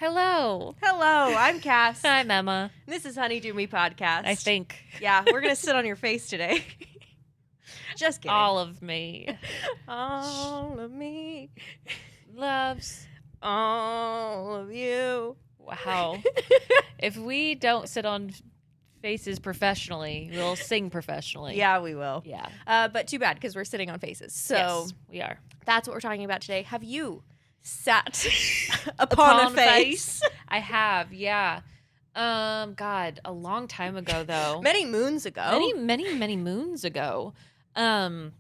Hello. Hello, I'm Cass. I'm Emma. This is Honeydew Me podcast. I think. Yeah, we're going to sit on your face today. Just kidding. All of me All of me loves all of you. Wow. If we don't sit on faces professionally, we'll sing professionally. Yeah, we will. Yeah. But too bad because we're sitting on faces. So yes, we are. That's what we're talking about today. Have you sat upon a face? I have, yeah. God, a long time ago though. Many moons ago. Many moons ago. I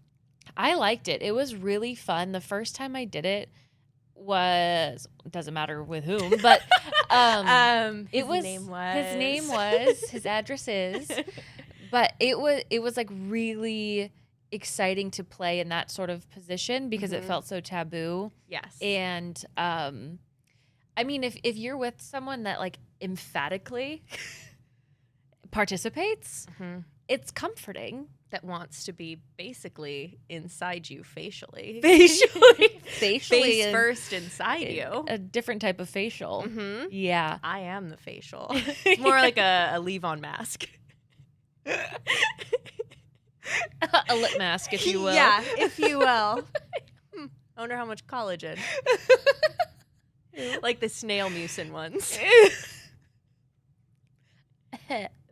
liked it. It was really fun. The first time I did it was, doesn't matter with whom, but his name was his address is, but it was like really exciting to play in that sort of position because it felt so taboo. Yes. And I mean, if you're with someone that like emphatically participates, it's comforting. That wants to be basically inside you facially. Facially. Face first inside you. A different type of facial. Yeah. I am the facial. It's more like a leave-on mask. A lip mask, if you will. Yeah, if you will. I wonder how much collagen. Like the snail mucin ones.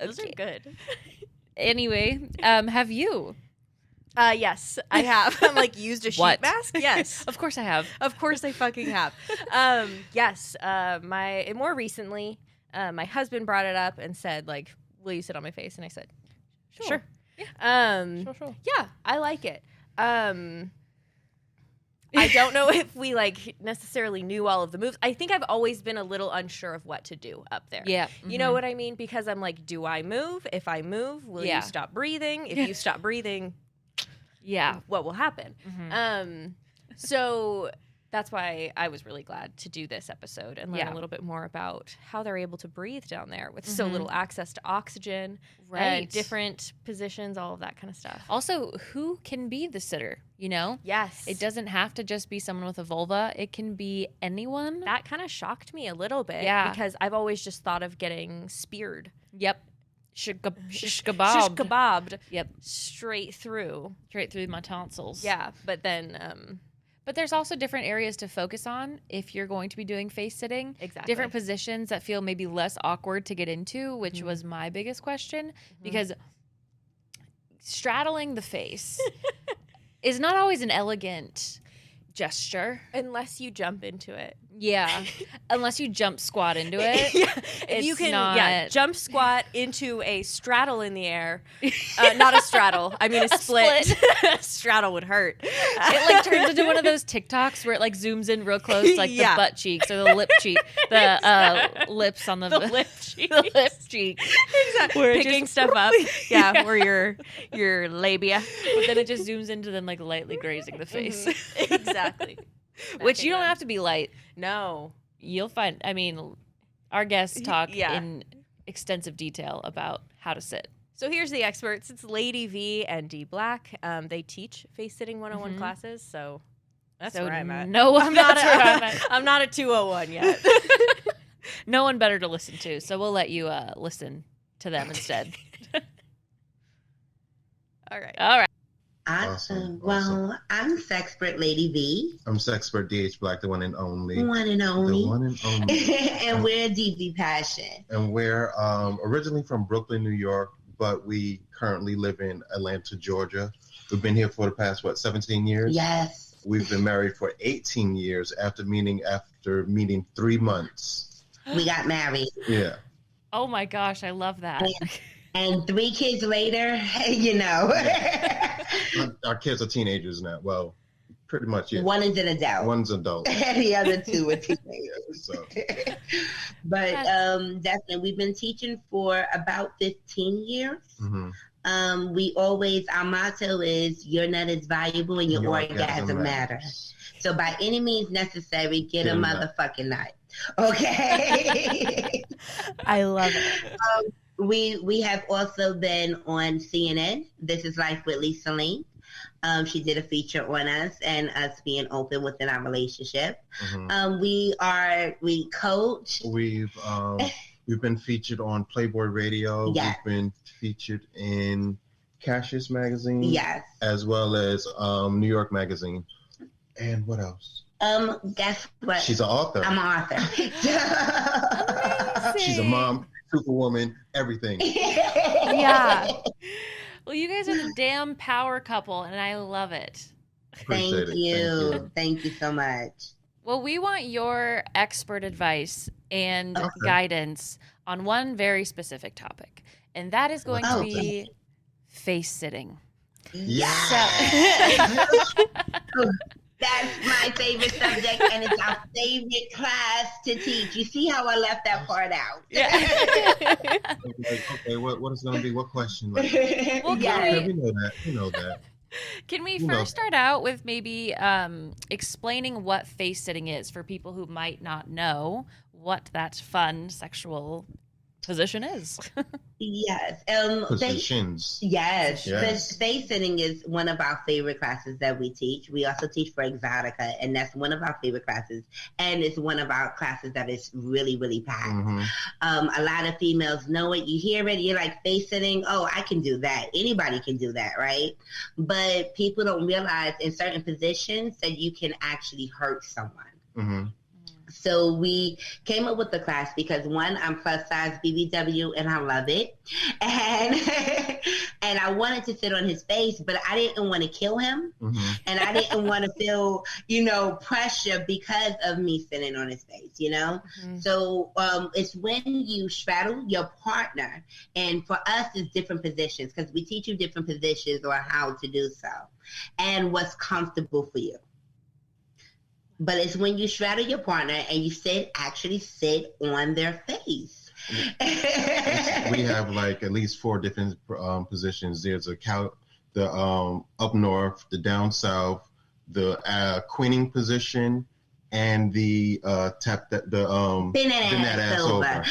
Those are good. Anyway, have you? Yes, I have. I'm like used a sheet mask. Yes, of course I have. Of course I fucking have. Yes. More recently, my husband brought it up and said, like, "Will you sit on my face?" And I said, "Sure." Yeah. Sure. Yeah, I like it. I don't know if we like necessarily knew all of the moves. I think I've always been a little unsure of what to do up there. Yeah. You know what I mean? Because I'm like, do I move? If I move, will you stop breathing? If you stop breathing, what will happen? So that's why I was really glad to do this episode and learn a little bit more about how they're able to breathe down there with so little access to oxygen, different positions, all of that kind of stuff. Also, who can be the sitter, you know? Yes. It doesn't have to just be someone with a vulva. It can be anyone. That kind of shocked me a little bit because I've always just thought of getting speared. Yep. Shish kebabbed. Yep. Straight through my tonsils. Yeah, but then... But there's also different areas to focus on if you're going to be doing face sitting. Exactly. Different positions that feel maybe less awkward to get into, which was my biggest question. Because straddling the face is not always an elegant gesture. Unless you jump into it. Yeah. Unless you jump squat into it. If you can jump squat into a straddle in the air. Not a straddle. I mean a split. Straddle would hurt. It like turns into one of those TikToks where it like zooms in real close, like the butt cheeks or the lip cheek, the lips on the lip cheek. The lip cheek. Exactly. Picking stuff up. Yeah, where your labia. But then it just zooms into them like lightly grazing the face. Exactly. Which you don't have to be light. No. You'll find, I mean, our guests talk in extensive detail about how to sit. So here's the experts. It's Laydee V and D Black. They teach face sitting 101 classes, so that's where I'm at. No, I'm not a 201 yet. No one better to listen to, so we'll let you listen to them instead. All right. Awesome. Well, I'm Sexpert Laydee V. I'm Sexpert DH Black, the one and only. One and only. The one and only. And we're DV Passion. And we're originally from Brooklyn, New York, but we currently live in Atlanta, Georgia. We've been here for the past, 17 years? Yes. We've been married for 18 years after meeting 3 months. We got married. Yeah. Oh my gosh, I love that. And 3 kids later, you know. Our kids are teenagers now. Well, pretty much, yeah. One is an adult. One's adult. The other 2 are teenagers. So. But definitely, we've been teaching for about 15 years. We always, our motto is, your nut is valuable and your orgasm matters. So by any means necessary, get a motherfucking nut. Okay? I love it. We have also been on CNN, This Is Life with Lisa Lane. She did a feature on us and us being open within our relationship. Mm-hmm. We coach. We've been featured on Playboy Radio. Yes. We've been featured in Cassius Magazine. Yes. As well as New York Magazine. And what else? Guess what? She's an author. I'm an author. She's a mom, superwoman, everything. Yeah. Well, you guys are the damn power couple, and I love it. Thank you. Thank you so much. Well, we want your expert advice and guidance on one very specific topic, and that is going to be face sitting. Yeah. That's my favorite subject, and it's our favorite class to teach. You see how I left that part out? Yeah. Okay, what is going to be? What question? Like, well, we know that. Can we first start out with maybe explaining what face sitting is for people who might not know what that fun sexual position is? Yes. Positions. Yes. Face sitting is one of our favorite classes that we teach. We also teach for Exotica, and that's one of our favorite classes. And it's one of our classes that is really, really packed. Mm-hmm. A lot of females know it. You hear it. You're like, face sitting. Oh, I can do that. Anybody can do that, right? But people don't realize in certain positions that you can actually hurt someone. Mm-hmm. So we came up with the class because, one, I'm plus size BBW and I love it. And I wanted to sit on his face, but I didn't want to kill him. Mm-hmm. And I didn't want to feel, pressure because of me sitting on his face, Mm-hmm. So it's when you straddle your partner. And for us, it's different positions because we teach you different positions or how to do so and what's comfortable for you. But it's when you straddle your partner and you actually sit on their face. We have like at least 4 different positions. There's the up north, the down south, the queening position, and the tap that bend that ass over.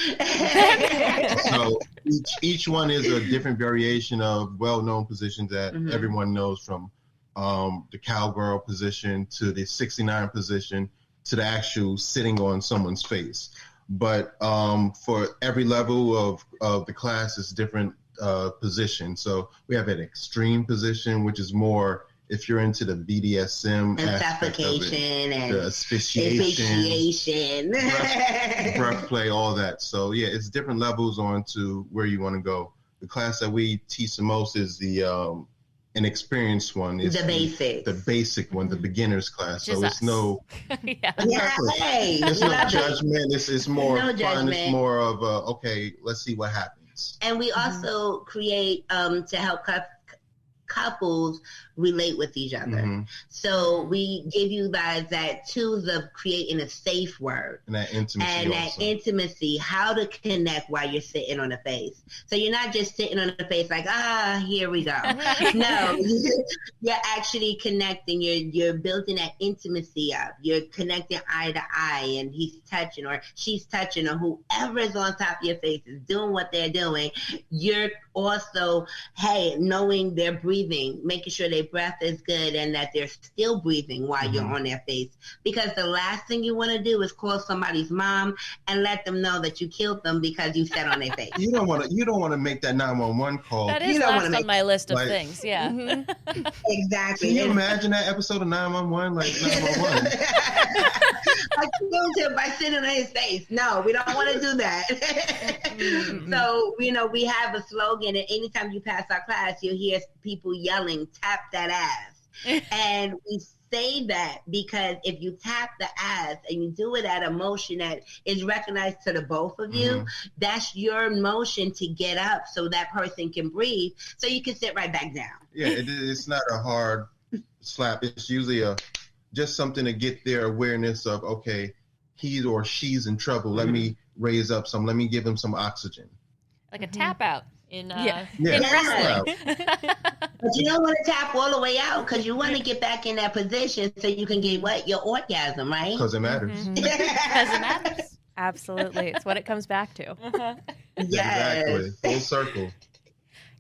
So each one is a different variation of well-known positions that mm-hmm. everyone knows, from the cowgirl position to the 69 position to the actual sitting on someone's face. But for every level of the class, it's different positions. So we have an extreme position, which is more if you're into the BDSM and aspect suffocation of it, and the asphyxiation, breath play, all that. So yeah, it's different levels on to where you want to go. The class that we teach the most is the an experienced one, is the basic one, the beginner's class. So it's no Hey, it's no judgment. It's more no fun. Judgment. It's more of okay, let's see what happens. And we also create to help couples relate with each other. Mm-hmm. So we give you guys that tools of creating a safe word. And that intimacy, how to connect while you're sitting on the face. So you're not just sitting on the face like, here we go. No, you're actually connecting. You're building that intimacy up. You're connecting eye to eye, and he's touching or she's touching, or whoever is on top of your face is doing what they're doing. You're also, knowing they're breathing, making sure their breath is good and that they're still breathing while mm-hmm. you're on their face. Because the last thing you want to do is call somebody's mom and let them know that you killed them because you sat on their face. You don't want to make that 911 call. That is last on my list of things. Yeah. Mm-hmm. Exactly. Can you imagine that episode of 911? Like 911. I killed him by sitting on his face. No, we don't want to do that. Mm-hmm. So, we have a slogan, and anytime you pass our class, you'll hear people yelling, "Tap that ass." And we say that because if you tap the ass and you do it at a motion that is recognized to the both of you, mm-hmm. that's your motion to get up so that person can breathe, so you can sit right back down. Yeah, it's not a hard slap. It's usually just something to get their awareness of, okay, he or she's in trouble. Let mm-hmm. me raise up some. Let me give him some oxygen. Like a tap out in wrestling. But you don't want to tap all the way out because you want to get back in that position so you can get your orgasm, right? Because it matters. Mm-hmm. Because it matters. Absolutely. It's what it comes back to. Yes. Exactly. Full circle.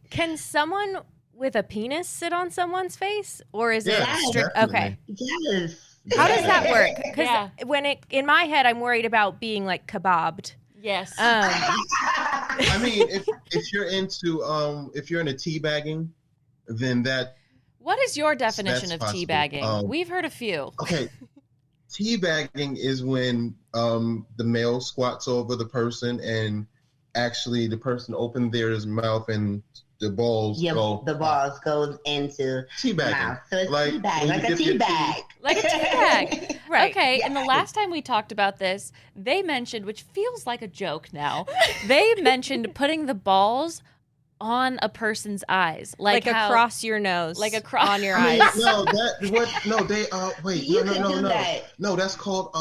Can someone with a penis sit on someone's face, or is it strict? Definitely. Okay. Yes. How does that work? Because in my head, I'm worried about being like kebabbed. Yes. I mean, if you're into if you're into teabagging, then that. What is your definition of possible. teabagging? We've heard a few. Okay, teabagging is when the male squats over the person and actually the person opens their mouth and the balls go. The balls goes into teabagging. mouth. So it's Like, teabag, like a tea bag. Like a tea bag. Right. Okay, and the last time we talked about this, they mentioned, which feels like a joke now, they mentioned putting the balls on a person's eyes. Like across your nose. Like across on your eyes. No, they wait, You no. can do that. No, that's called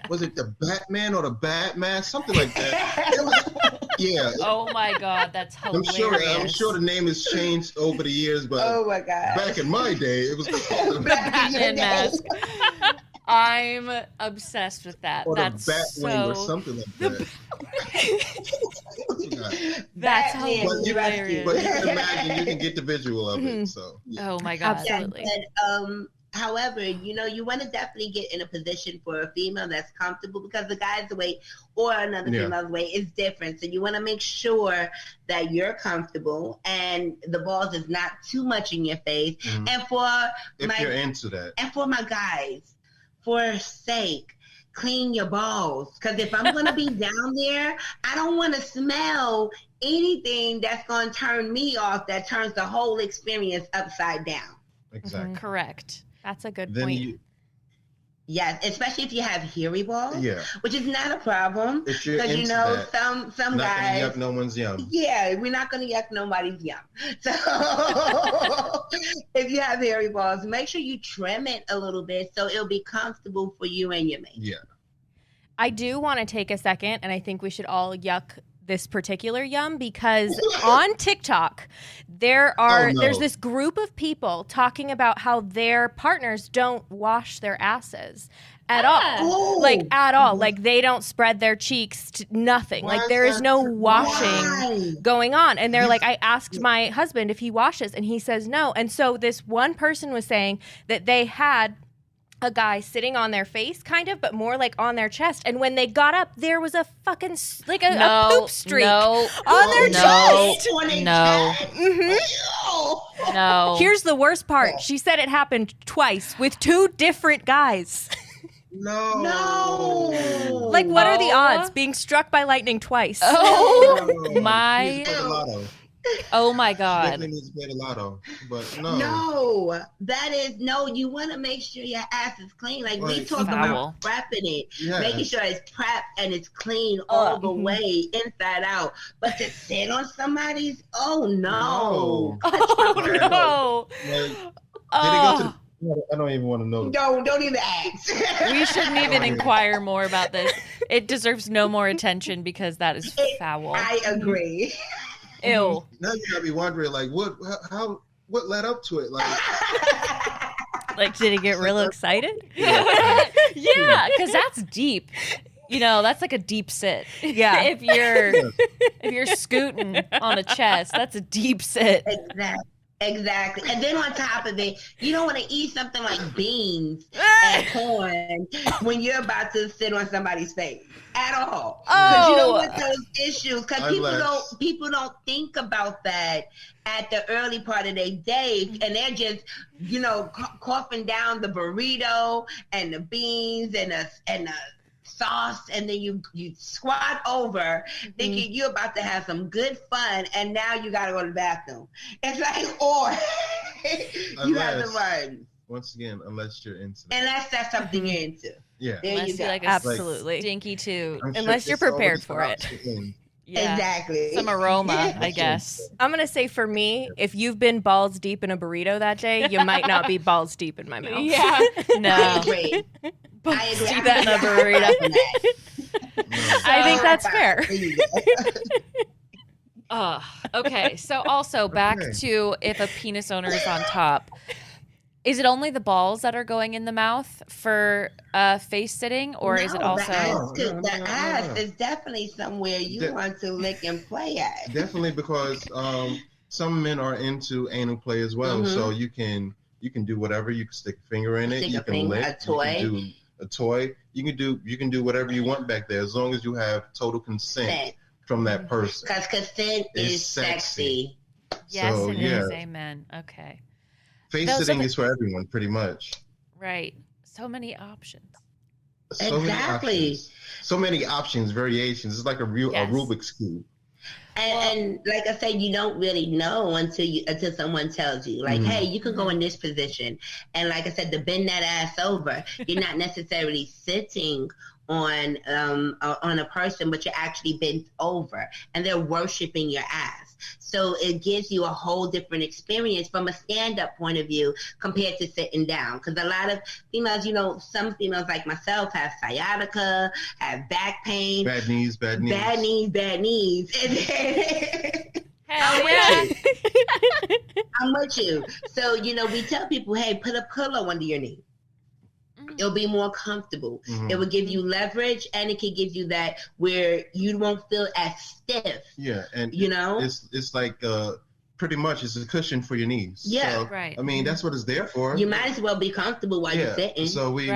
was it the Batman or the Batman? Something like that. Yeah. Oh my God, that's hilarious. I'm sure the name has changed over the years, but Oh my God. back in my day, it was called the Batman mask. I'm obsessed with that. or That's the Batwing so... or something like that. That's Batman hilarious. But you can imagine, you can get the visual of it. So Oh my God. Absolutely. And, however, you want to definitely get in a position for a female that's comfortable, because the guy's weight or another female's weight is different. So you want to make sure that you're comfortable and the balls is not too much in your face. Mhm. And if you're into that, and for my guys, for sake, clean your balls. Because if I'm going to be down there, I don't want to smell anything that's going to turn me off, that turns the whole experience upside down. exactly. Correct. That's a good Then point. Yes, especially if you have hairy balls, Yeah. which is not a problem. If you're Because, into that, some not guys... gonna yuck no one's yum. Yeah, we're not going to yuck nobody's yum. So if you have hairy balls, make sure you trim it a little bit so it'll be comfortable for you and your mate. Yeah. I do want to take a second, and I think we should all yuck this particular yum, because on TikTok there's this group of people talking about how their partners don't wash their asses at all. Like at all. Like they don't spread their cheeks to nothing. Why like is there is that no true? washing going on. And they're like, I asked my husband if he washes and he says no. And so this one person was saying that they had a guy sitting on their face, kind of, but more like on their chest. And when they got up, there was a fucking a poop streak on their chest. No. Mm-hmm. No. Here's the worst part. She said it happened twice with two different guys. No. Like, what are the odds being struck by lightning twice? Oh my. You just played a lotto. Oh my God. Definitely needs to play the lotto. But no. No, you want to make sure your ass is clean. Like we Right. talk Foul. about prepping it, Yeah. making sure it's prepped and it's clean all the way inside out. But to sit on somebody's, oh no. Oh, no. Like, did it go to I don't even want to know. No, don't even ask. We shouldn't even inquire more about this. It deserves no more attention because that is foul. I agree. Ew. Now you gotta be wondering, like, what led up to it? Like, Like, did he get real excited? Yeah, because that's deep. That's like a deep sit. Yeah. If you're scooting on a chest, that's a deep sit. Exactly. And then on top of it, you don't want to eat something like beans and corn when you're about to sit on somebody's face at all. Because you don't want those issues. Because people don't think about that at the early part of their day, and they're just, coughing down the burrito and the beans and the sauce, and then you squat over thinking you're about to have some good fun, and now you got to go to the bathroom. It's like, or you have to run. Once again, unless you're into that. Unless that's something you're into. Yeah. There Unless you go. like a Absolutely. stinky toot. Unless you're prepared for it. Yeah. Exactly. Some aroma, I guess. I'm going to say for me, if you've been balls deep in a burrito that day, you might not be balls deep in my mouth. Yeah. I No. agree. I agree. See that in a burrito. I think that's fair. Okay. So also back to if a penis owner is on top. Is it only the balls that are going in the mouth for face sitting, or is it also the ass is definitely somewhere you want to lick and play at? Definitely, because some men are into anal play as well. So you can do whatever. You can stick a finger in it. You can lick. A toy. You can do a toy. You can do whatever you want back there as long as you have total consent from that person. Because consent is sexy. Yes, so, it is. Amen. Okay. Face sitting is for everyone, pretty much. Right. So many options. Exactly. So many options, variations. It's like a Rubik's Cube. And like I said, you don't really know until someone tells you, like, hey, you can go in this position. And like I said, to bend that ass over, you're not necessarily sitting on a person, but you're actually bent over, and they're worshiping your ass. So it gives you a whole different experience from a stand-up point of view compared to sitting down. Because a lot of females, some females like myself have sciatica, have back pain. Bad knees. And then I'm with you. So, we tell people, hey, put a pillow under your knee. It'll be more comfortable. It will give you leverage, and it can give you that where you won't feel as stiff. Yeah, and it's like pretty much it's a cushion for your knees. Yeah, so, right. I mean, that's what it's there for. You might as well be comfortable while you're sitting. So we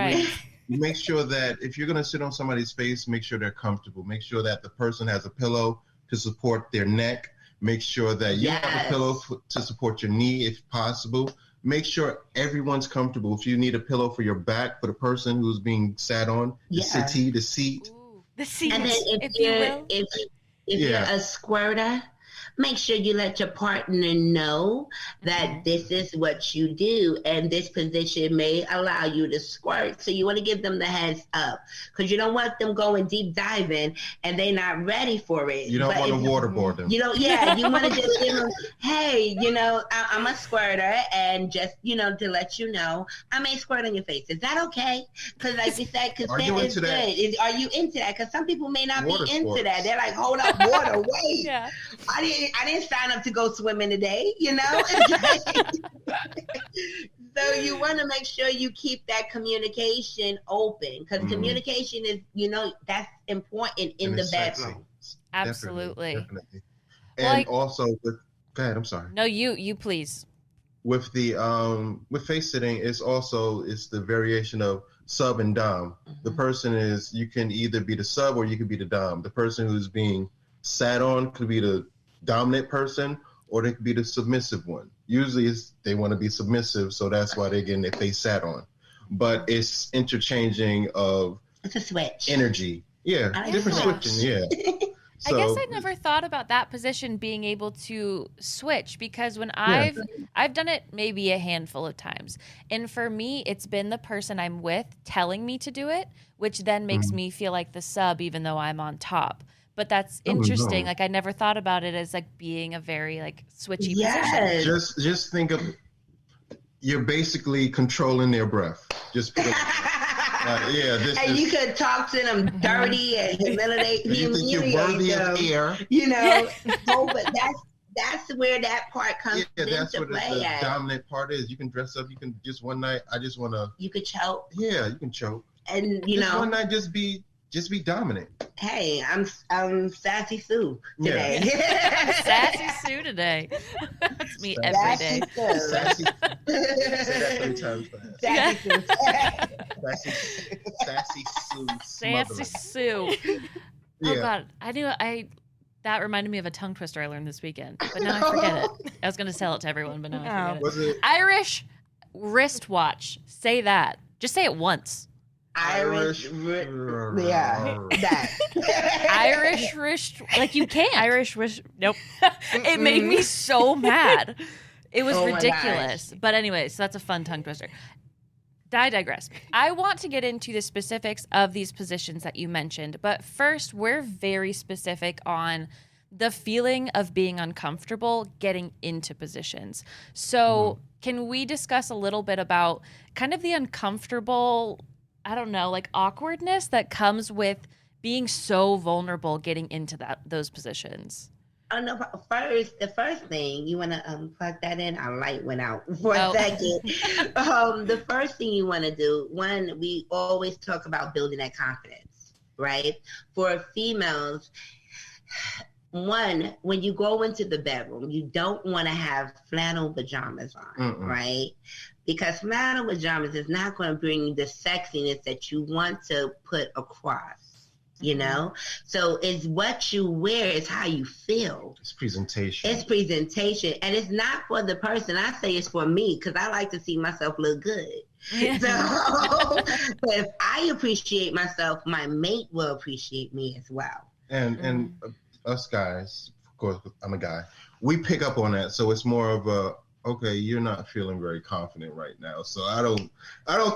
make sure that if you're going to sit on somebody's face, make sure they're comfortable. Make sure that the person has a pillow to support their neck. Make sure that you have a pillow to support your knee if possible. Make sure everyone's comfortable. If you need a pillow for your back for the person who's being sat on, the settee, the seat. Ooh, the seat. And then if you're a squirter, make sure you let your partner know that this is what you do, and this position may allow you to squirt. So you want to give them the heads up, because you don't want them going deep diving and they're not ready for it. You don't want to waterboard them. You want to just give them, hey, I'm a squirter, and just, to let you know, I may squirt on your face. Is that okay? Because like we said, consent is good. Are you into that? Because some people may not be into that. They're like, hold up, water, wait. Yeah. I didn't sign up to go swimming today, So you want to make sure you keep that communication open, because communication is, that's important in the bedroom. Absolutely. Definitely. And also, go ahead. I'm sorry. No, you please. With the with face sitting, it's the variation of sub and dom. The person you can either be the sub or you can be the dom. The person who's being sat on could be the dominant person, or they could be the submissive one. Usually they want to be submissive, so that's why they're getting their face sat on. But it's interchanging of it's a switch energy. Yeah, different switching. Yeah. So, I guess I never thought about that position being able to switch, because when I've done it maybe a handful of times, and for me it's been the person I'm with telling me to do it, which then makes me feel like the sub even though I'm on top. But that's interesting. Like I never thought about it as like being a very like switchy position. Just think of, you're basically controlling their breath. Just put and you could talk to them dirty and humiliate. You think you're worthy of air. But that's where that part comes into that's what play. The dominant part is. You can dress up. You can just one night. I just want to. You could choke. Yeah, you can choke. And just one night, just be dominant. Hey, I'm Sassy Sue today. Yeah. Sassy Sue today. That's me every day. Say that 3 times fast. Sassy Sue. Sassy Sue. Oh God, that reminded me of a tongue twister I learned this weekend, but now I forget it. I was going to tell it to everyone, but now I forget it. Was it Irish wristwatch? Say that. Just say it once. Irish that. Irish wrist, like you can't. Irish wrist, nope. It made me so mad. It was ridiculous. But anyway, so that's a fun tongue twister. I digress. I want to get into the specifics of these positions that you mentioned, but first, we're very specific on the feeling of being uncomfortable getting into positions. So can we discuss a little bit about kind of the uncomfortable, I don't know, like awkwardness that comes with being so vulnerable getting into those positions? Oh no! The first thing you want to plug that in. Our light went out for a second. The first thing you want to do, one, we always talk about building that confidence, right? For females, one, when you go into the bedroom, you don't want to have flannel pajamas on, right? Because flannel pajamas is not going to bring you the sexiness that you want to put across, you know? So it's what you wear, is how you feel. It's presentation. It's presentation. And it's not for the person. I say it's for me because I like to see myself look good. Yeah. So if I appreciate myself, my mate will appreciate me as well. And us guys, of course, I'm a guy, we pick up on that. So it's more of a, okay, you're not feeling very confident right now. So I don't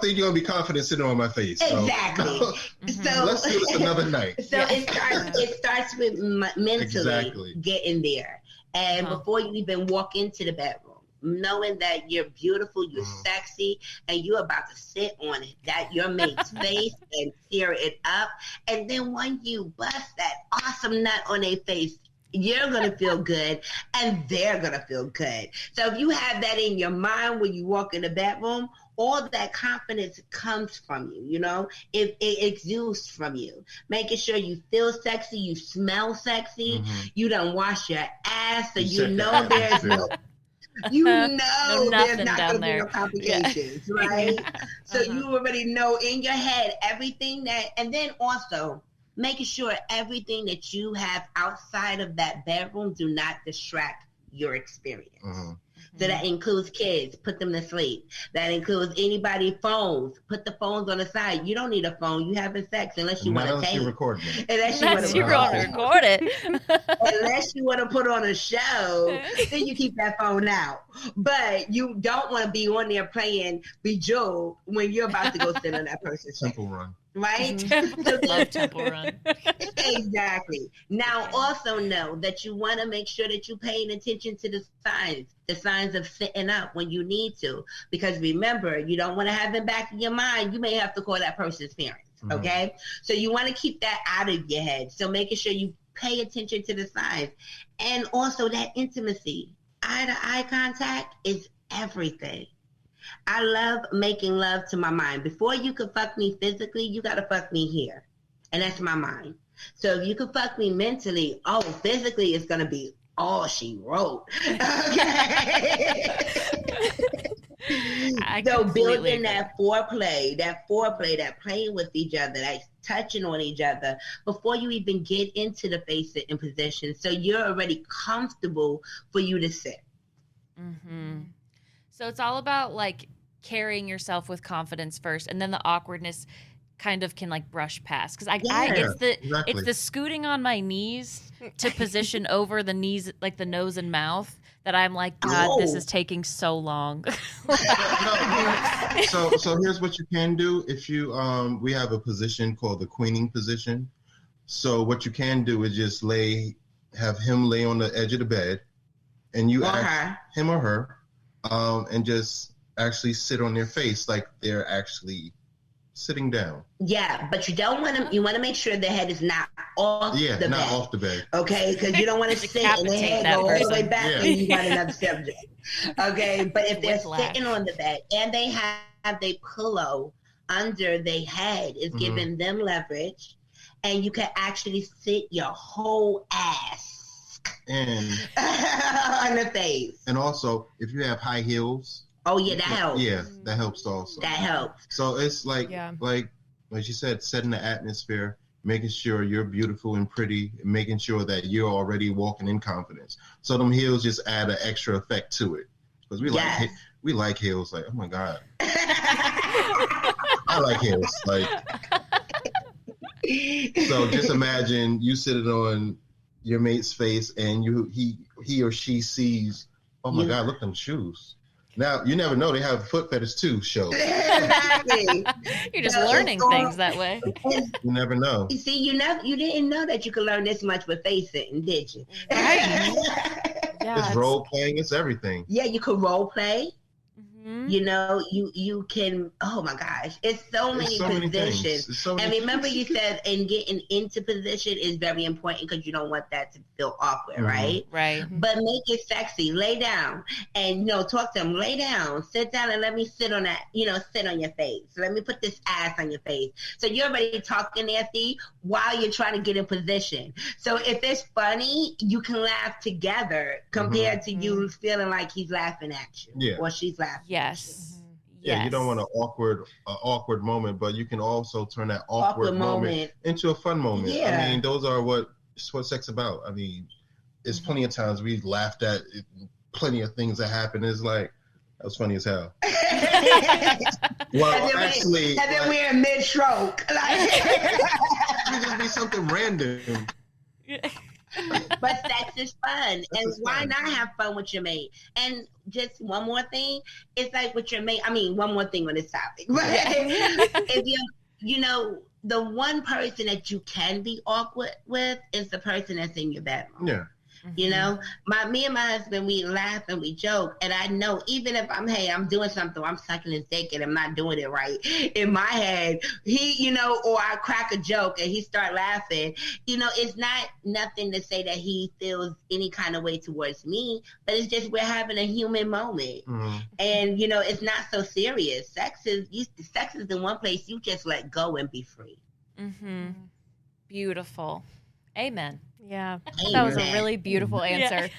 think you're gonna be confident sitting on my face. So, exactly. So let's do this another night. So it starts with mentally getting there. And before you even walk into the bedroom, knowing that you're beautiful, you're sexy, and you're about to sit on it, that your mate's face and tear it up. And then when you bust that awesome nut on their face, you're going to feel good and they're going to feel good. So if you have that in your mind when you walk in the bedroom, all that confidence comes from you, you know? It exudes from you. Making sure you feel sexy, you smell sexy, you done wash your ass, so you know there's no... You know there's not going to be no complications, right? So you already know in your head everything that, and then also making sure everything that you have outside of that bedroom do not distract your experience. So that includes kids, put them to sleep. That includes anybody phones, put the phones on the side. You don't need a phone. You having sex unless you want to tape. Unless you want to record it. Unless you want to put on a show, then you keep that phone out. But you don't want to be on there playing Bejeweled when you're about to go sit on that person's Temple Run. Right? Love Temple Run. Exactly. Now, also know that you want to make sure that you're paying attention to the signs of sitting up when you need to. Because remember, you don't want to have in back of your mind, you may have to call that person's parents. Okay? So you want to keep that out of your head. So making sure you pay attention to the signs. And also that intimacy. Eye-to-eye contact is everything. I love making love to my mind. Before you can fuck me physically, you got to fuck me here. And that's my mind. So if you can fuck me mentally, physically it's going to be all she wrote. Okay. So building that foreplay, that playing with each other, that touching on each other before you even get into the face-sitting position. So you're already comfortable for you to sit. So it's all about like carrying yourself with confidence first, and then the awkwardness kind of can like brush past. Because it's the scooting on my knees to position over the knees, like the nose and mouth, that I'm like, God, this is taking so long. So here's what you can do. If you we have a position called the queening position. So what you can do is just have him lay on the edge of the bed, and you ask him or her. And just actually sit on their face like they're actually sitting down. Yeah, but you don't want to. You want to make sure the head is not off the bed. Not off the bed. Okay, because you don't want to sit and the head go all the way back and you got another subject. Okay, but if they're sitting on the bed and they have their pillow under their head, it's giving them leverage, and you can actually sit your whole ass on the face. And also, if you have high heels, that helps. Yeah, that helps also. That helps. So it's like you said, setting the atmosphere, making sure you're beautiful and pretty, and making sure that you're already walking in confidence. So them heels just add an extra effect to it, because we like heels. Like, oh my God, I like heels. Like, so just imagine you sitting on your mate's face and he or she sees, oh my God, look at them shoes. Now, you never know, they have foot fetish too shows. Exactly. You're just learning things that way. You never know. You see, you didn't know that you could learn this much with face sitting, did you? Right. It's role playing, it's everything. Yeah, you could role play. You know, you can, oh my gosh, it's so many positions. And remember you said, and getting into position is very important because you don't want that to feel awkward, right? Right. But make it sexy. Lay down and, talk to them. Lay down, sit down and let me sit on that, sit on your face. Let me put this ass on your face. So you're already talking nasty while you're trying to get in position. So if it's funny, you can laugh together compared to you feeling like he's laughing at you or she's laughing. Yes. Yeah, you don't want an awkward moment, but you can also turn that awkward moment into a fun moment. Yeah. I mean, those are it's what sex about. I mean, there's plenty of times we laughed at plenty of things that happen. It's like, that was funny as hell. Well, actually, and then we're in mid-stroke. It just be something random. But sex is fun, and why not have fun with your mate? And just one more thing, it's like with your mate. I mean, one more thing on this topic. But if the one person that you can be awkward with is the person that's in your bedroom. Yeah. Me and my husband, we laugh and we joke, and I know even if I'm doing something, I'm sucking his dick and I'm not doing it right, in my head, he, or I crack a joke and he start laughing, it's not nothing to say that he feels any kind of way towards me, but it's just we're having a human moment. And it's not so serious. Sex is the one place you just let go and be free. Beautiful. Amen. Yeah, Amen. That was a really beautiful answer.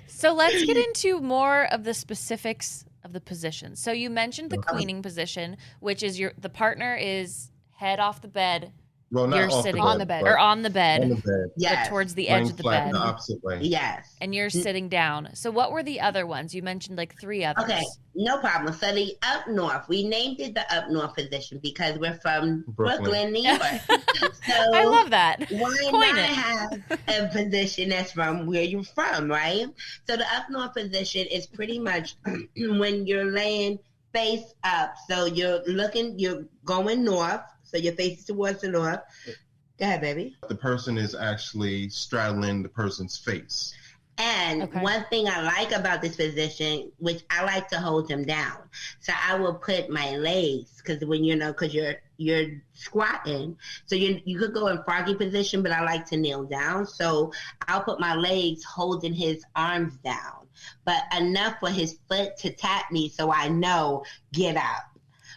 So let's get into more of the specifics of the positions. So you mentioned the queening position, which is the partner is head off the bed. Well, not you're sitting on the bed, or on the bed. On the bed. Yes. But towards the edge of the bed. The opposite way. Yes. And you're sitting down. So what were the other ones? You mentioned like 3 others. Okay, no problem. So the up north, we named it the up north position because we're from Brooklyn, New York. So I love that. Why not have a position that's from where you're from, right? So the up north position is pretty much when you're laying face up. So you're going north. So your face is towards the north. Go ahead, baby. The person is actually straddling the person's face. And one thing I like about this position, which I like to hold him down. So I will put my legs, because when because you're squatting, so you could go in froggy position, but I like to kneel down. So I'll put my legs holding his arms down, but enough for his foot to tap me, so I know get up.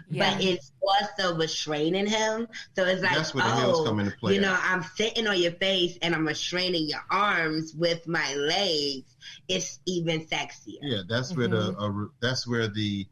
Yeah. But it's also restraining him. So it's like, that's where the heels come into play. I'm sitting on your face and I'm restraining your arms with my legs. It's even sexier. Yeah, that's where the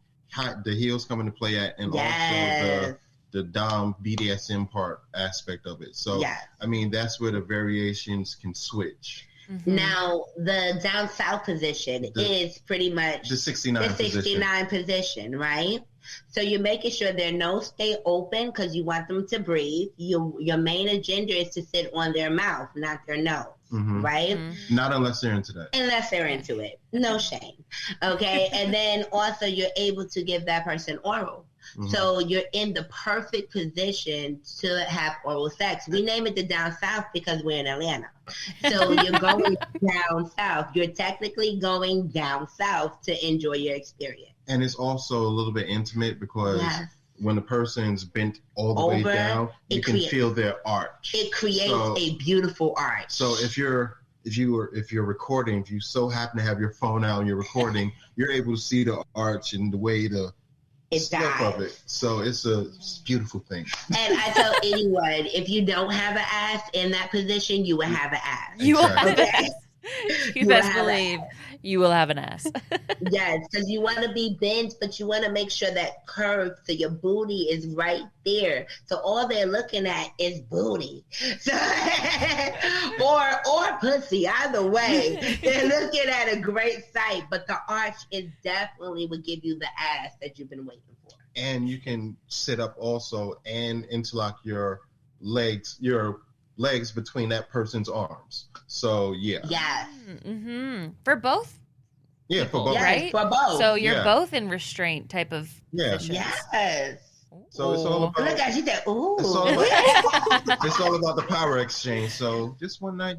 heels come into play at, and also the Dom BDSM part aspect of it. So I mean, that's where the variations can switch. Now, the down south position is pretty much the 69 position, right? So you're making sure their nose stay open because you want them to breathe. Your main agenda is to sit on their mouth, not their nose, right? Not unless they're into that. Unless they're into it. No shame. Okay? And then also you're able to give that person oral. So you're in the perfect position to have oral sex. We name it the down south because we're in Atlanta. So you're going down south. You're technically going down south to enjoy your experience. And it's also a little bit intimate because when the person's bent all the way down, you can feel their arch. It creates a beautiful arch. So if you're recording, if you so happen to have your phone out and you're recording, you're able to see the arch and the way the slip of it. So it's a beautiful thing. And I tell anyone, if you don't have an ass in that position, you will have an ass. You will have an ass. You best believe you will have an ass. Yes, because you want to be bent, but you want to make sure that curve so your booty is right there. So all they're looking at is booty. So, or pussy, either way. They're looking at a great sight, but the arch is definitely would give you the ass that you've been waiting for. And you can sit up also and interlock your legs between that person's arms. So Yes. For both. Yeah, for both. Right? For both. So you're both in restraint type of positions. Yes. So it's all about. Look at she said, "Ooh." It's all about the power exchange. So just one night,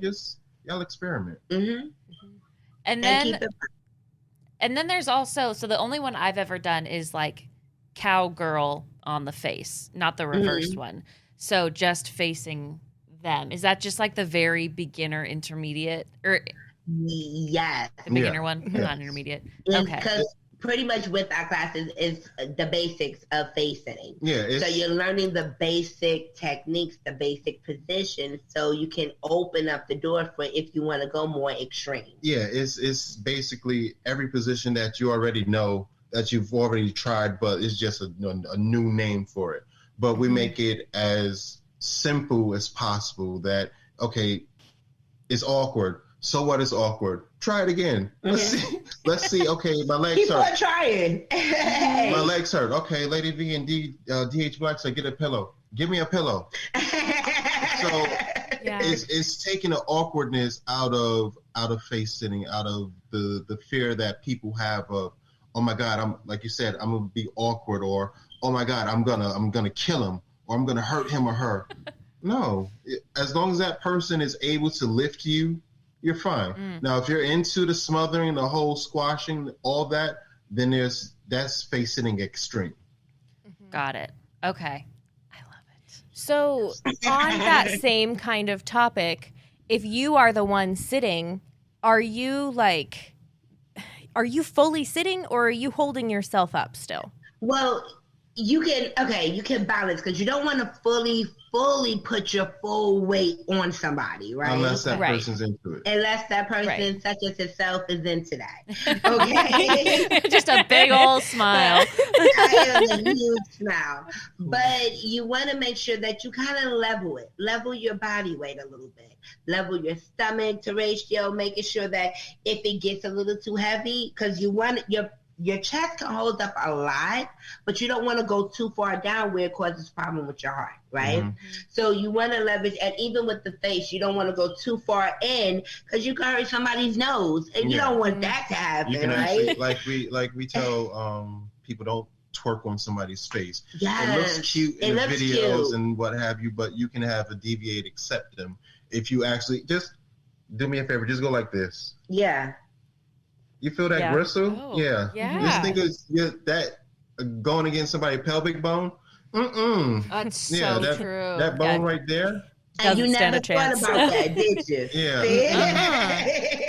y'all experiment. And then And then there's also, so the only one I've ever done is like cowgirl on the face, not the reversed one. So just facing them. Is that just like the very beginner intermediate or Yes. the beginner one, not intermediate? Okay. Because pretty much with our classes is the basics of face sitting. Yeah. So you're learning the basic techniques, the basic positions, so you can open up the door for if you want to go more extreme. Yeah, it's basically every position that you already know that you've already tried, but it's just a new name for it. But we make it as simple as possible that, okay, it's awkward. So what is awkward? Try it again. Let's see. Okay, my legs People hurt. are trying. My legs hurt. Okay, Lady V and DH Black said, get a pillow. Give me a pillow. So it's taking the awkwardness out of face sitting, out of the fear that people have of, oh my God, I'm like you said, I'm gonna be awkward, or oh my God, I'm gonna kill him, or I'm gonna hurt him or her. No, as long as that person is able to lift you, you're fine. Now, if you're into the smothering, the whole squashing, all that, then that's face sitting extreme. Got it. Okay. I love it. So on that same kind of topic, if you are the one sitting, are you fully sitting or are you holding yourself up still? Well, you can balance, because you don't want to fully put your full weight on somebody, right? Unless that person's into it. Unless that person, such as himself, is into that. Okay? Just a big old smile. I am a huge smile. But you want to make sure that you kind of level your body weight a little bit. Level your stomach to ratio, making sure that if it gets a little too heavy, because you want your chest can hold up a lot, but you don't want to go too far down where it causes problem with your heart, right? So you want to leverage, and even with the face, you don't want to go too far in because you can hurt somebody's nose, and you don't want that to happen, you can right? Actually, like we tell people, don't twerk on somebody's face. Yes. It looks cute in the videos and what have you, but you can have a deviated septum if you actually just do me a favor, just go like this. Yeah. You feel that gristle? Oh, yeah. Just think of that going against somebody's pelvic bone. That's so true. That bone right there. And you never thought about that, did you? Yeah.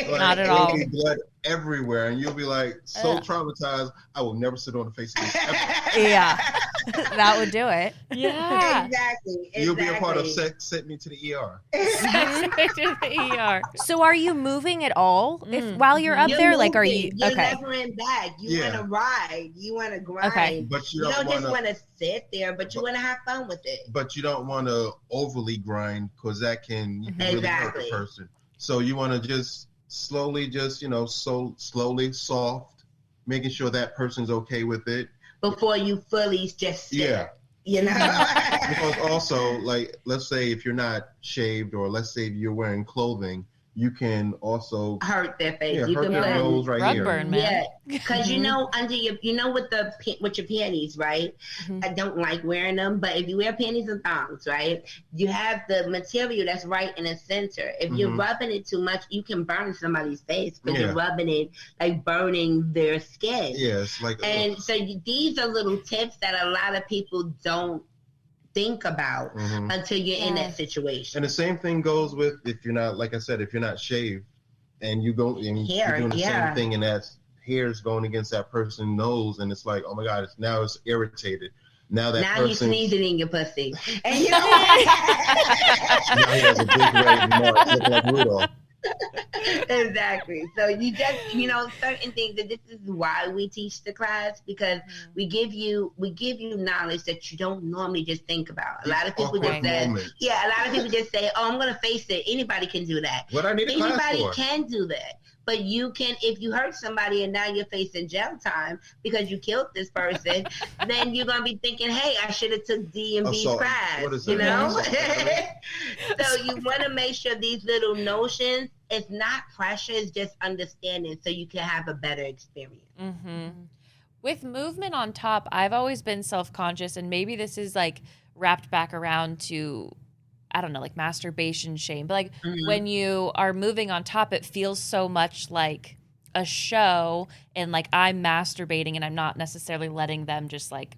Like, not at all. Blood everywhere, and you'll be like so traumatized. I will never sit on the face of this ever. Yeah, that would do it. Yeah, exactly. You'll be a part of sent me to the ER. To the ER. So, are you moving at all while you're up there? Moving. Like, are you You're okay? levering back. You want to ride. You want to grind. Okay. But you don't just want to sit there, but you want to have fun with it. But you don't want to overly grind, because that can really hurt the person. So you want to just slowly, slowly, soft, making sure that person's okay with it before you fully just sit. Yeah. You know? Because also, like, let's say if you're not shaved, or let's say if you're wearing clothing, you can also hurt their face. Yeah, you hurt can their nose right rug here. burn, man. Yeah, because under your, with your panties, right? I don't like wearing them, but if you wear panties and thongs, right, you have the material that's right in the center. If you're rubbing it too much, you can burn somebody's face because you're rubbing it, like burning their skin. Yes, so these are little tips that a lot of people don't think about until you're in that situation. And the same thing goes with if you're not, like I said, if you're not shaved and you go and you're doing the same thing, and that hair's going against that person's nose, and it's like, oh my God, it's irritated. Now you're sneezing in your pussy. And now he has a big red mark looking like Rudolph. Exactly. So you just, certain things, and this is why we teach the class, because we give you knowledge that you don't normally just think about. A lot of people just say, oh, I'm going to face it. Anybody can do that. What I need a class for? Anybody can do that. But you can, if you hurt somebody and now you're facing jail time because you killed this person, then you're gonna be thinking, "Hey, I should have took D&B class." What is you know. that? So you want to make sure these little notions, it's not pressure, it's just understanding, so you can have a better experience. With movement on top, I've always been self-conscious, and maybe this is like wrapped back around to, I don't know, like masturbation shame. But like when you are moving on top, it feels so much like a show and like I'm masturbating and I'm not necessarily letting them just like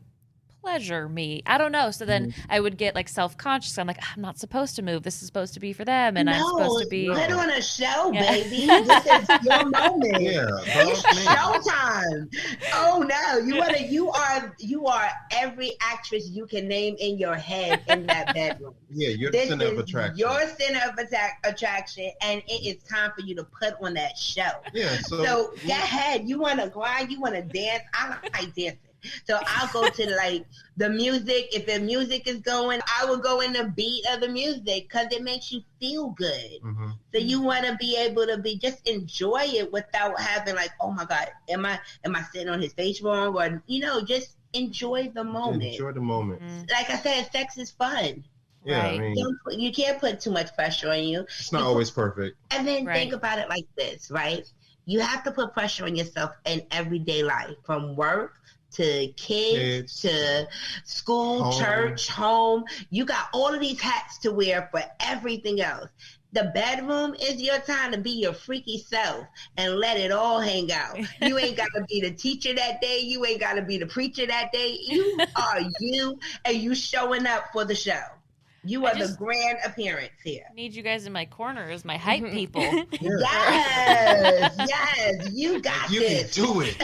pleasure me. I don't know. So then I would get like self-conscious. I'm like, I'm not supposed to move. This is supposed to be for them, and I'm supposed to be. Put on a show, baby. This is your moment. Yeah, it's showtime. Oh no, you are every actress you can name in your head in that bedroom. Yeah, you're the center of attraction. Your center of attraction, and it is time for you to put on that show. Yeah. So go ahead. You want to grind? You want to dance? I like dancing. So I'll go to like the music. If the music is going, I will go in the beat of the music because it makes you feel good. Mm-hmm. So you want to be able to just enjoy it without having like, oh my God, am I sitting on his face wrong? Or, just enjoy the moment. Enjoy the moment. Like I said, sex is fun. Yeah, right. I mean, you can't put too much pressure on you. It's not always perfect. And then think about it like this, right? You have to put pressure on yourself in everyday life, from work to kids to school, church, home. You got all of these hats to wear for everything else. The bedroom is your time to be your freaky self and let it all hang out. You ain't got to be the teacher that day. You ain't got to be the preacher that day. You are you, and you showing up for the show. You are the grand appearance here. Need you guys in my corner as my hype people. Yes, you got this. You can do it.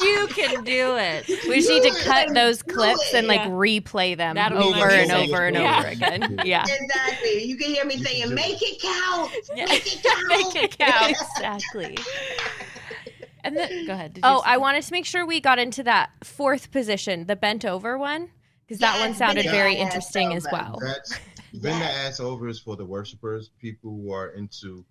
You can do it. We just need to cut those clips and like replay them over and over and over again. Yeah. Exactly. You can hear me saying, make it count. Make it count. Make it count. Exactly. And then, go ahead. I wanted to make sure we got into that fourth position, the bent over one. Because that one sounded very interesting as well. Bend the ass over is for the worshipers, people who are into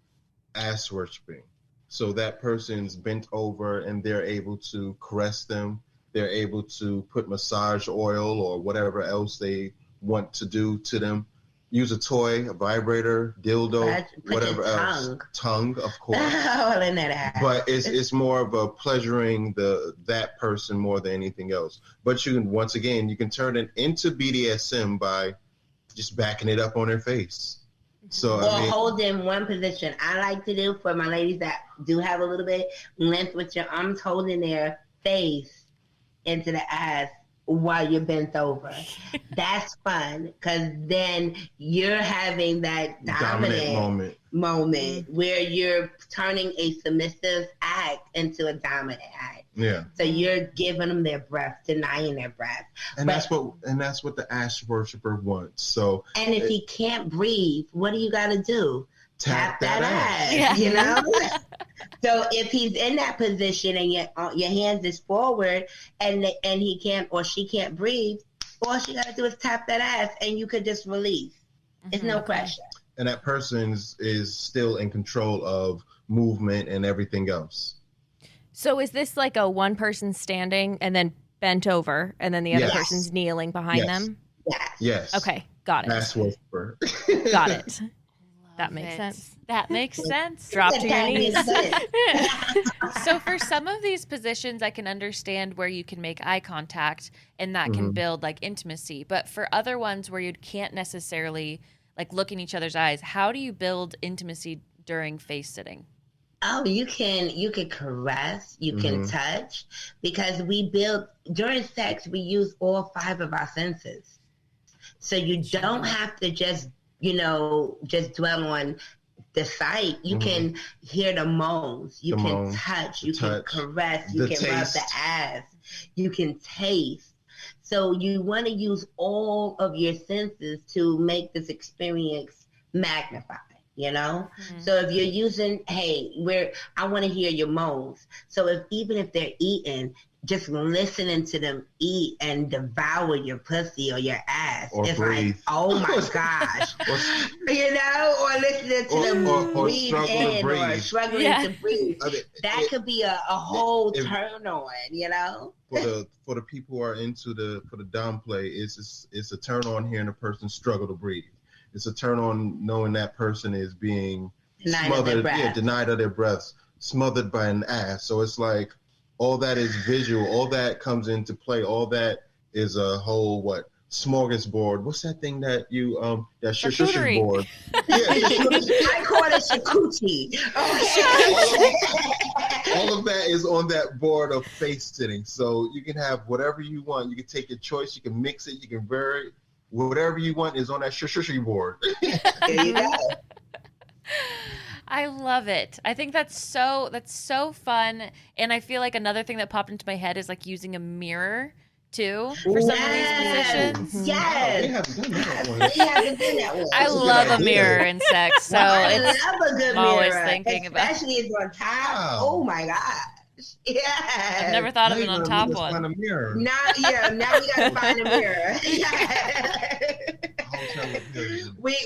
ass worshiping. So that person's bent over and they're able to caress them. They're able to put massage oil or whatever else they want to do to them. Use a toy, a vibrator, dildo, whatever else. Tongue, of course. All in that ass. But it's more of a pleasuring that person more than anything else. But you can turn it into BDSM by just backing it up on their face. So hold in one position. I like to do for my ladies that do have a little bit length with your arms, holding their face into the ass while you're bent over. That's fun because then you're having that dominant moment where you're turning a submissive act into a dominant act. Yeah. So you're giving them their breath, denying their breath. And that's what the ass worshiper wants. So if he can't breathe, what do you got to do? Tap that ass. Yeah. You know? So if he's in that position and your hands is forward and he can't or she can't breathe, all she got to do is tap that ass and you could just release. It's no pressure. And that person is still in control of movement and everything else. So is this like a one person standing and then bent over and then the other person's kneeling behind them? Yes. Okay, got it. Ass worshiper. Got it. That makes sense. That makes sense. Drop to your knees. So for some of these positions, I can understand where you can make eye contact and that can build like intimacy. But for other ones where you can't necessarily like look in each other's eyes, how do you build intimacy during face sitting? Oh, you can caress, you can touch, because during sex, we use all 5 of our senses. So you don't have to just dwell on the sight. You can hear the moans, you can touch, you can caress, you can rub the ass, you can taste. So you want to use all of your senses to make this experience magnified. So if you're using, I want to hear your moans. So even if they're eating, just listening to them eat and devour your pussy or your ass, or it's breathe. like, oh my gosh, or listening to them breathe in or struggling to breathe. That could be a whole turn on, For the people who are for the dom play, it's a turn on hearing a person struggle to breathe. It's a turn on knowing that person is being denied of their breaths, smothered by an ass. So it's like all that is visual, all that comes into play, all that is a whole smorgasbord. What's that thing that you that Charcuterie board? Yeah, I call it shakuchi. Okay. all of that is on that board of face sitting. So you can have whatever you want. You can take your choice. You can mix it. You can vary. Whatever you want is on that charcuterie board. There you go. I love it. I think that's so fun. And I feel like another thing that popped into my head is like using a mirror too for some of these positions. Yes. We haven't done that one. We haven't done that one. I love a mirror in sex, so I it's love a good I'm always mirror, thinking about. especially if it's on top. Wow. Oh my gosh! Yeah. I've never thought of it on top Find one. a mirror. Now we gotta find a mirror.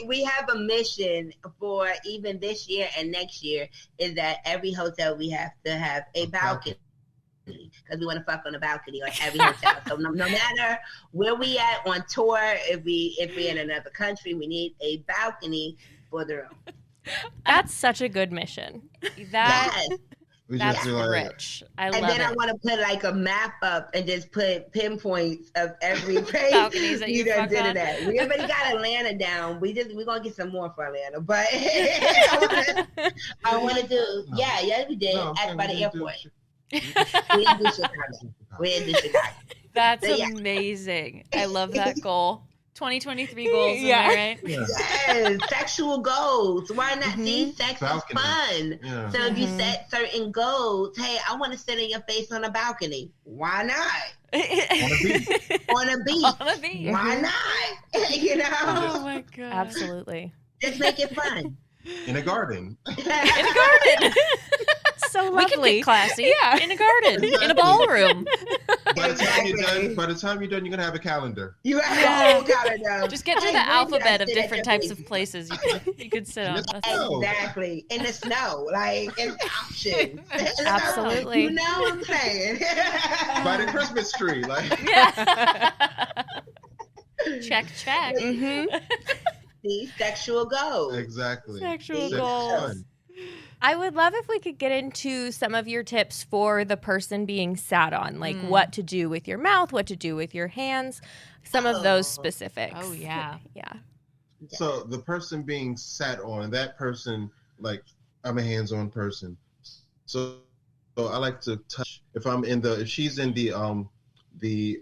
we have a mission for even this year and next year is that every hotel we have to have a balcony. Because we want to fuck on the balcony on every hotel. So no matter where we at on tour, if we're in another country, we need a balcony for the room. That's such a good mission. Yes. That's rich. I love it. I want to put like a map up and just put pinpoints of every place balconies that you done fuck did on. it at. We already got Atlanta down. We're gonna get some more for Atlanta, but I want to do. Yeah, we did by the airport. We didn't do Chicago. That's But yeah. amazing. I love that goal. 2023 goals, Yeah. am I right? Yeah. Yes, sexual goals. Why not? See, sex Balcony. is fun. Yeah. So if you set certain goals, hey, I want to sit in your face on a balcony. Why not? On a beach. On a beach. Why not? You know? Oh my god. Absolutely. Just make it fun. In a garden. In a garden. So We can lovely. get classy. Yeah. In a garden. In a ballroom. By the time you're done, you're gonna have a calendar. You have a whole calendar. Just get through the alphabet of different types of places you could sit on. Yes. That's Exactly. In the snow. Like, it's options. Absolutely. You know what I'm saying? By the Christmas tree, like. Yeah. Check. Mm-hmm. These sexual goals. Exactly. Sexual Sex is goals. fun. I would love if we could get into some of your tips for the person being sat on, like what to do with your mouth, what to do with your hands, some of those specifics. Oh yeah. Yeah. So the person being sat on, that person, like, I'm a hands-on person. So I like to touch. If she's in the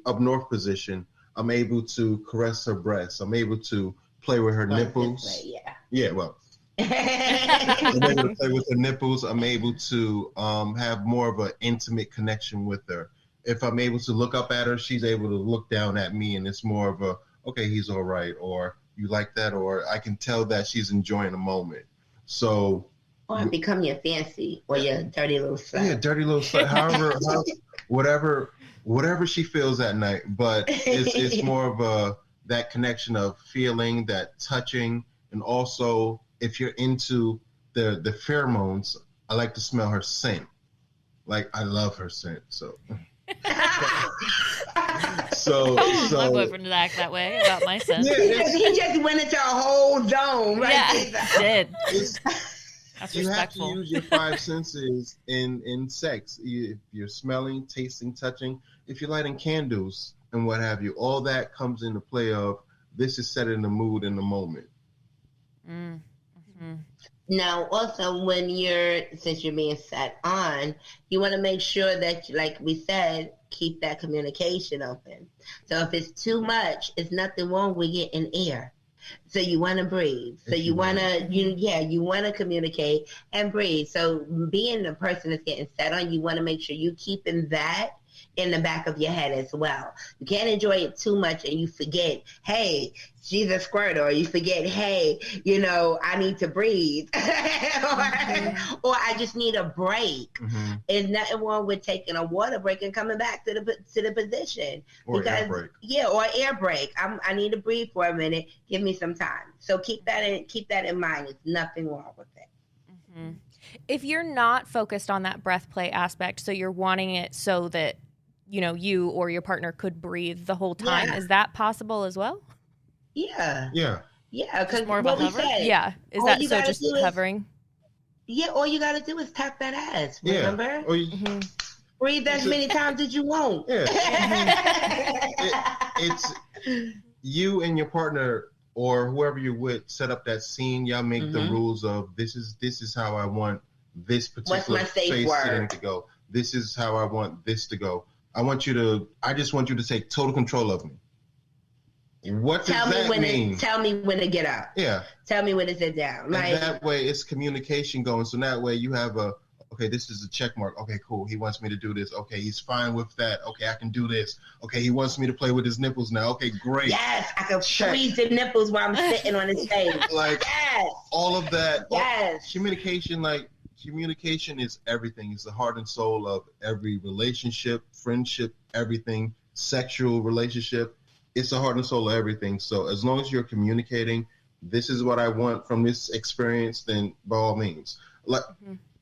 up north position, I'm able to caress her breasts. I'm able to play with her nipples. Yeah, well. I'm able to play with her nipples. I'm able to have more of an intimate connection with her. If I'm able to look up at her, she's able to look down at me, and it's more of a, okay, he's all right, or you like that, or I can tell that she's enjoying the moment. So, or become your fancy or your dirty little slut. Yeah, dirty little slut. Whatever she feels that night, but it's more of that connection of feeling, that touching, and also, if you're into the pheromones, I like to smell her scent. Like, I love her scent. So My boyfriend did act that way about my son. Yeah, he just went into a whole zone. Right? Yeah, he did. That's you respectful. have to use your five senses in sex. If you're smelling, tasting, touching, if you're lighting candles and what have you, all that comes into play of this is setting the mood in the moment. Mm-hmm. Now, also, since you're being set on, you want to make sure that, like we said, keep that communication open. So if it's too much, it's nothing wrong with getting air. So you want to breathe. So you want to communicate and breathe. So being the person that's getting set on, you want to make sure you keeping that in the back of your head as well. You can't enjoy it too much and you forget, hey, she's a squirter, or you forget, hey, I need to breathe, or I just need a break. Mm-hmm. There's nothing wrong with taking a water break and coming back to the position. Or air break. Yeah, or air break. I need to breathe for a minute. Give me some time. So keep that in mind. There's nothing wrong with it. Mm-hmm. If you're not focused on that breath play aspect, so you're wanting it so that you or your partner could breathe the whole time, is that possible as well? Yeah. Yeah. Yeah, because more of a hover? Yeah. Is all that you so gotta just do is- hovering? Yeah, all you got to do is tap that ass, remember? Yeah. Or Breathe as many times as you want. Yeah. It's you and your partner or whoever you're with set up that scene. Y'all make the rules of this is how I want this particular face sitting to go. This is how I want this to go. I just want you to take total control of me. What does that mean? Tell me when to get up. Yeah. Tell me when to sit down. Like, and that way it's communication going. So that way you have okay, this is a check mark. Okay, cool. He wants me to do this. Okay, he's fine with that. Okay, I can do this. Okay, he wants me to play with his nipples now. Okay, great. Yes, I can squeeze the nipples while I'm sitting on his face. Like, yes. All of that. Yes. Communication is everything. It's the heart and soul of every relationship, friendship, everything, sexual relationship. It's the heart and soul of everything. So as long as you're communicating, this is what I want from this experience, then by all means.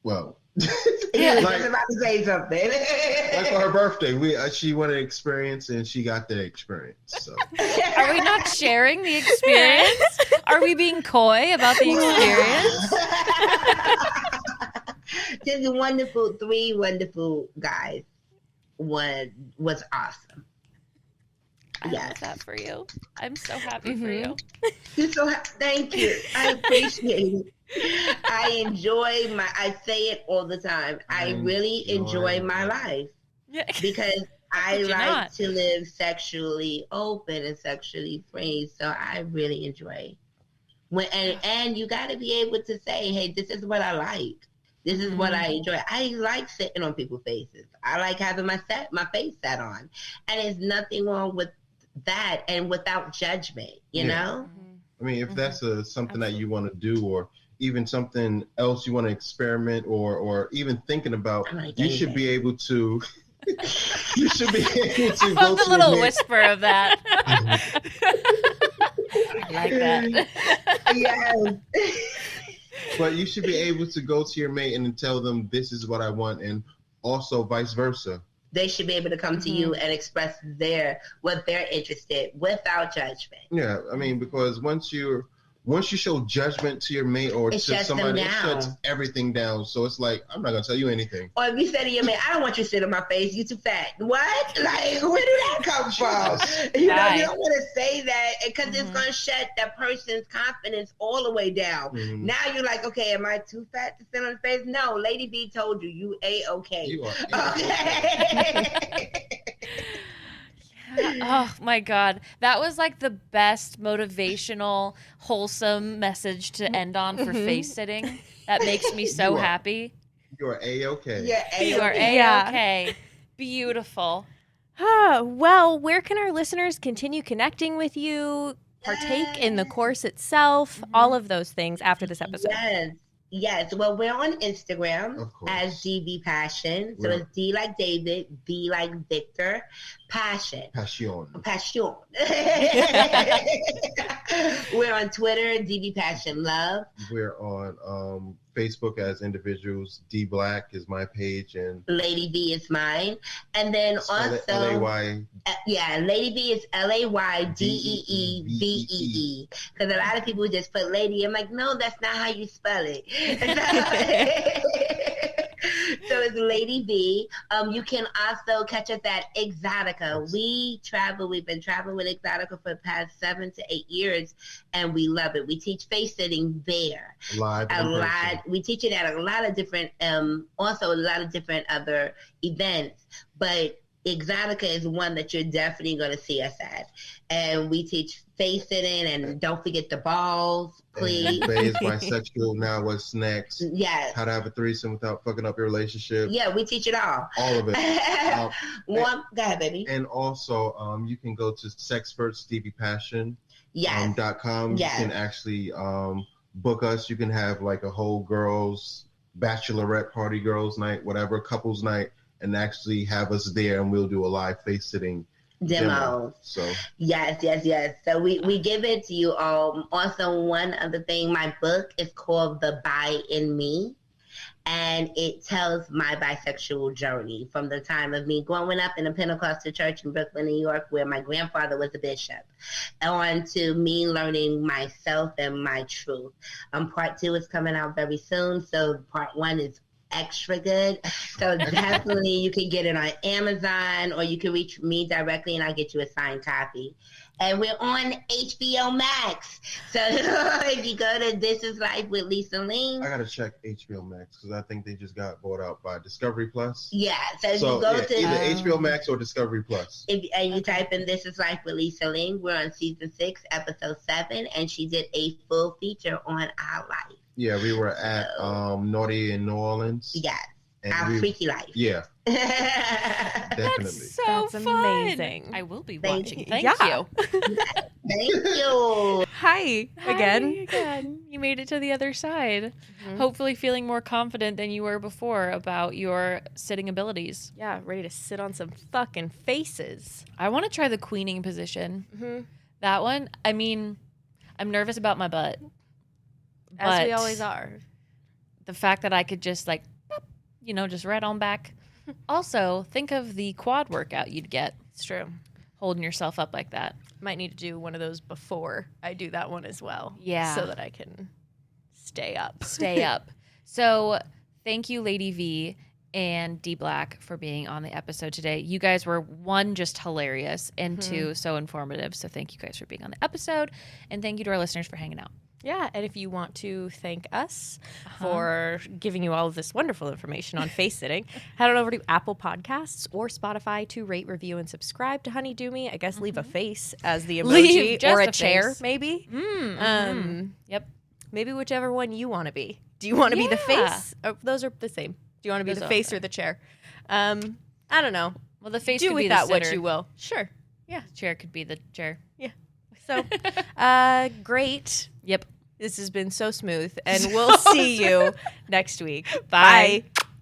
Well, yeah, like, I was about to say something. Like for her birthday, she wanted an experience and she got the experience. So. Are we not sharing the experience? Are we being coy about the experience? Just three wonderful guys. One was awesome. I love that for you. I'm so happy for you. You're so thank you. I appreciate it. I say it all the time. I really enjoy my life because I like to live sexually open and sexually free. So I really enjoy and you got to be able to say, hey, this is what I like. This is what I enjoy. I like sitting on people's faces. I like having my face sat on, and there's nothing wrong with that, and without judgment, you know. I mean, if that's something that you want to do, or even something else you want to experiment, or even thinking about, you should be able to. You should be able to. I love the little whisper of that. I like that. Yes. But you should be able to go to your mate and tell them this is what I want, and also vice versa. They should be able to come to you and express what they're interested without judgment. Yeah, I mean, because once you show judgment to your mate or to somebody, it shuts everything down. So it's like, I'm not gonna tell you anything. Or if you say to your mate, I don't want you to sit on my face, you too fat. What? Like, where did that come from? You know, you don't want to say that because it's gonna shut that person's confidence all the way down. Now you're like, okay, am I too fat to sit on the face? No, Laydee B told you, you A-okay. You are okay. Oh my God. That was like the best motivational, wholesome message to end on for face sitting. That makes me so happy. You are A-okay. Yeah, you are A-okay. Beautiful. Well, where can our listeners continue connecting with you, partake in the course itself, all of those things after this episode? Yes. Well, we're on Instagram as DB Passion. So it's D like David, B like Victor, Passion. We're on Twitter, DB Passion Love. We're on Facebook as individuals. D Black is my page, and Laydee B is mine. And then also L-A-Y. Laydee B is LAYDEEVEE. Because a lot of people just put Laydee. I'm like, no, that's not how you spell it. So it's Laydee B. You can also catch us at Exotica. We've been traveling with Exotica for the past 7 to 8 years, and we love it. We teach face sitting there. We teach it at a lot of different, also a lot of different other events, but Exotica is one that you're definitely going to see us at. And we teach face sitting, and don't forget the balls, please. Bae is bisexual. Now what's next? Yes. How to have a threesome without fucking up your relationship. Yeah, we teach it all. All of it. Go ahead, baby. And also, you can go to sexpertsdbpassion.com. Yes. You can actually book us. You can have like a whole girls bachelorette party, girls night, whatever, couples night, and actually have us there, and we'll do a live face sitting demo. So yes. So we give it to you all. Also, one other thing, my book is called The Bi in Me, and it tells my bisexual journey from the time of me growing up in a Pentecostal church in Brooklyn, New York, where my grandfather was a bishop, on to me learning myself and my truth. Part 2 is coming out very soon, so part 1 is extra good. So definitely you can get it on Amazon, or you can reach me directly and I'll get you a signed copy. And we're on HBO Max. So if you go to This Is Life with Lisa Ling. I got to check HBO Max because I think they just got bought out by Discovery Plus. Yeah. So if you go to either HBO Max or Discovery Plus. And you type in This Is Life with Lisa Ling, we're on season 6, episode 7, and she did a full feature on our life. Yeah, we were at Naughty in New Orleans. Yes. Our freaky life. Yeah. Definitely. That's amazing. I will be watching. Thank you. Thank you. Hi again. Again. You made it to the other side. Mm-hmm. Hopefully feeling more confident than you were before about your sitting abilities. Yeah, ready to sit on some fucking faces. I want to try the queening position. Mm-hmm. That one, I mean, I'm nervous about my butt. As we always are. The fact that I could just like, just right on back. Also, think of the quad workout you'd get. It's true. Holding yourself up like that. Might need to do one of those before I do that one as well. Yeah. So that I can stay up. Stay up. So thank you, Laydee V and D Black, for being on the episode today. You guys were, 1, just hilarious, and 2, so informative. So thank you guys for being on the episode. And thank you to our listeners for hanging out. Yeah, and if you want to thank us for giving you all of this wonderful information on face sitting, head on over to Apple Podcasts or Spotify to rate, review, and subscribe to Honeydew Me. I guess leave a face as the emoji or a chair, face. maybe. Yep. Maybe whichever one you want to be. Do you want to be the face? Oh, those are the same. Do you want to be the face or the chair? I don't know. Well, the face do could with be that the what sitter. you will. Sure. Yeah. Chair could be the chair. Yeah. So, great. Yep. This has been so smooth, and we'll see you next week. Bye.